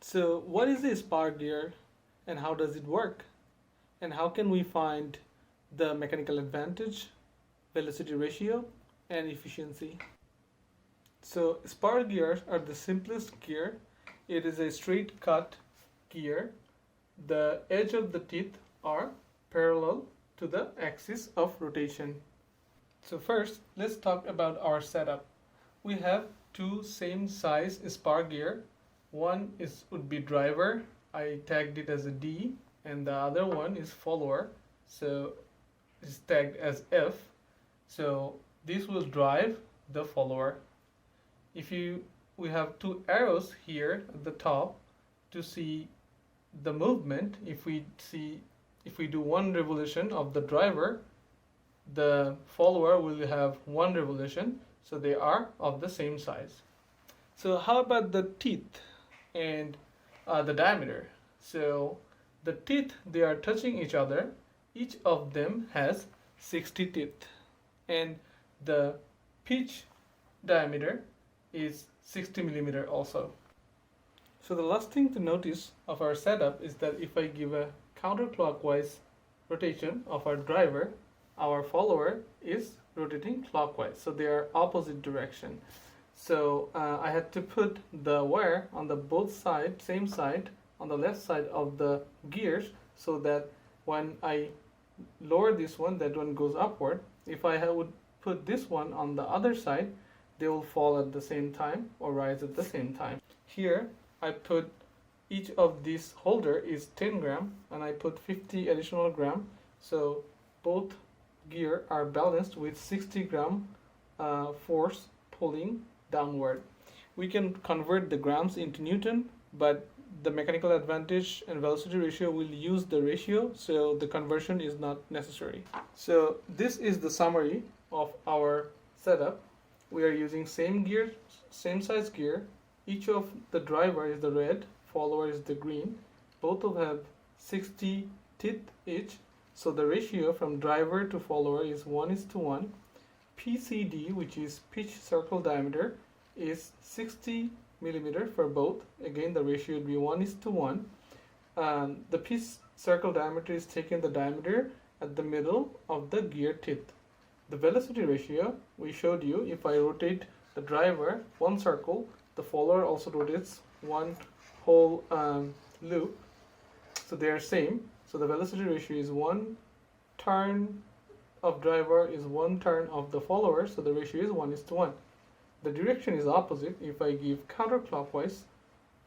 So what is a spar gear and how does it work? And how can we find the mechanical advantage, velocity ratio, and efficiency? So spar gears are the simplest gear. It is a straight cut gear. The edge of the teeth are parallel to the axis of rotation. So first, let's talk about our setup. We have two same size spar gear. One would be driver. I tagged it as a D, and the other one is follower. So it's tagged as F. So this will drive the follower. We have two arrows here at the top to see the movement. If we do one revolution of the driver, the follower will have one revolution, so they are of the same size. So how about the teeth and the diameter? So the teeth, they are touching each other. Each of them has 60 teeth, and the pitch diameter is 60 millimeter also. So the last thing to notice of our setup is that if I give a counterclockwise rotation of our driver, our follower is rotating clockwise, so they are opposite direction. So I had to put the wire on the both sides, same side, on the left side of the gears, so that when I lower this one, that one goes upward. If I would put this one on the other side, they will fall at the same time or rise at the same time. Here I put each of these holder is 10 gram, and I put 50 additional gram, so both gear are balanced with 60 gram force pulling downward. We can convert the grams into Newton, but the mechanical advantage and velocity ratio will use the ratio, so the conversion is not necessary. So this is the summary of our setup. We are using same gear, same size gear. Each of the driver is the red, follower is the green. Both of have 60 teeth each, so the ratio from driver to follower is 1:1. PCD, which is pitch circle diameter, is 60 millimeter for both. Again, the ratio would be 1:1. The pitch circle diameter is taking the diameter at the middle of the gear teeth. The velocity ratio we showed you, if I rotate the driver one circle, the follower also rotates one whole loop, so they are same. So the velocity ratio is 1 turn of driver is 1 turn of the follower, so the ratio is 1:1. The direction is opposite. If I give counterclockwise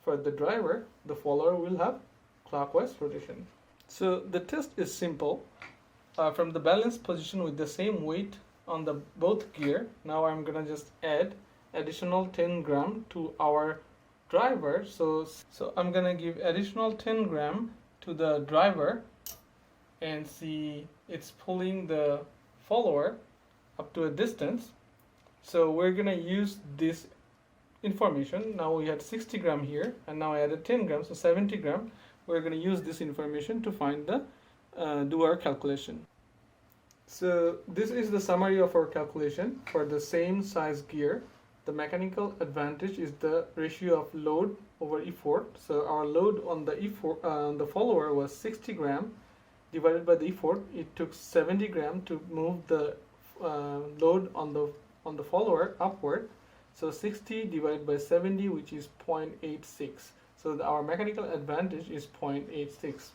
for the driver, the follower will have clockwise rotation. So the test is simple. From the balanced position with the same weight on the both gear, now I'm gonna just add additional 10 gram to our driver. So I'm gonna give additional 10 gram to the driver, and see it's pulling the follower up to a distance. So we're gonna use this information. Now we had 60 gram here, and now I added 10 grams, so 70 gram. We're gonna use this information to find the do our calculation. So this is the summary of our calculation for the same size gear. The mechanical advantage is the ratio of load over effort. So our load on the effort the follower was 60 gram divided by the effort. It took 70 gram to move the load on the follower upward. So 60 divided by 70, which is 0.86. So our mechanical advantage is 0.86.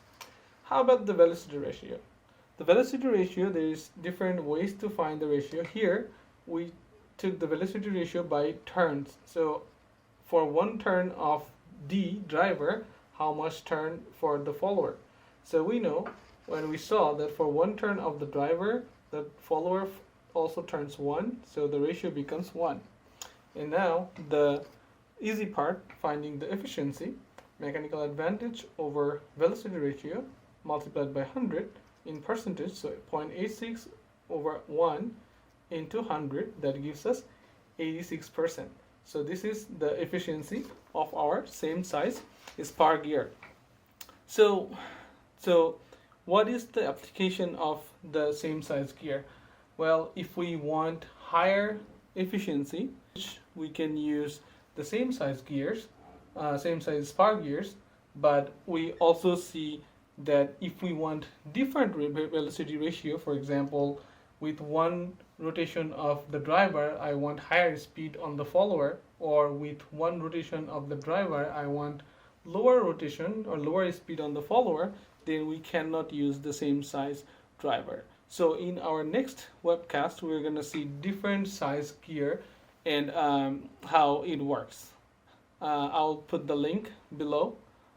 How about the velocity ratio? The velocity ratio, there is different ways to find the ratio. Here we took the velocity ratio by turns. So for one turn of D driver, how much turn for the follower? So we know when we saw that for one turn of the driver, the follower also turns 1, so the ratio becomes 1. And now the easy part, finding the efficiency, mechanical advantage over velocity ratio multiplied by 100 in percentage, so 0.86 over 1 into 100, that gives us 86%. So this is the efficiency of our same size spar gear. So what is the application of the same size gear? Well, if we want higher efficiency, we can use the same size gears same size spar gears, but we also see that if we want different velocity ratio, for example, with one rotation of the driver, I want higher speed on the follower, or with one rotation of the driver, I want lower rotation or lower speed on the follower, then we cannot use the same size driver. So in our next webcast, we're going to see different size gear and how it works. I'll put the link below